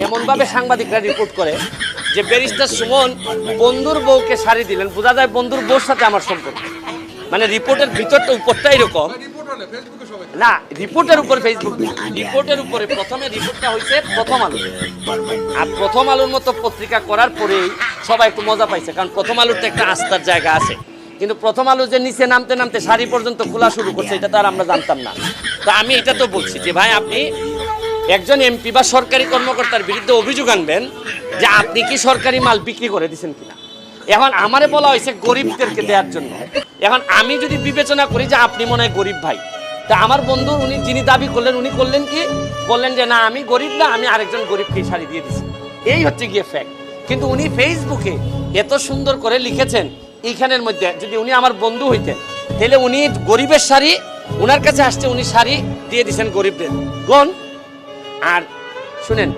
এমনভাবে সাংবাদিকরা রিপোর্ট করে যে ব্যারিস্টার সুমন বন্ধুর বউকে শাড়ি দিলেন, বোঝা যায় বন্ধুর বউর সাথে আমার সম্পর্ক। মানে রিপোর্টের ভিতরটা উপরটা এরকম না, রিপোর্টের উপর ফেসবুক, রিপোর্টের উপরে প্রথমে রিপোর্টটা হয়েছে প্রথম আলো, আর প্রথম আলোর মতো পত্রিকা করার পরেই সবাই একটু মজা পাইছে, কারণ প্রথম আলোর তো একটা আস্থার জায়গা আছে। কিন্তু প্রথম আলো যে নিচে নামতে নামতে শাড়ি পর্যন্ত খোলা শুরু করছে, এটা তো আর আমরা জানতাম না। তো আমি এটা তো বলছি যে ভাই, আপনি একজন এমপি বা সরকারি কর্মকর্তার বিরুদ্ধে অভিযোগ আনবেন যে আপনি কি সরকারি মাল বিক্রি করে দিচ্ছেন কিনা। এখন আমারে বলা হয়েছে গরিবদেরকে দেওয়ার জন্য। এখন আমি যদি বিবেচনা করি যে আপনি মনে হয় গরিব ভাই, তা আমার বন্ধু উনি যিনি দাবি করলেন, উনি করলেন কি, বললেন যে না আমি গরিব না, আমি আরেকজন গরিবকে শাড়ি দিয়ে দিচ্ছি। এই হচ্ছে গিয়ে ফ্যাক্ট। কিন্তু উনি ফেসবুকে এত সুন্দর করে লিখেছেন, এইখানের মধ্যে যদি উনি আমার বন্ধু হইতেন তাহলে উনি গরিবের শাড়ি ওনার কাছে আসছে, উনি শাড়ি দিয়ে দিচ্ছেন গরিবদের গণ। আর শুনেন,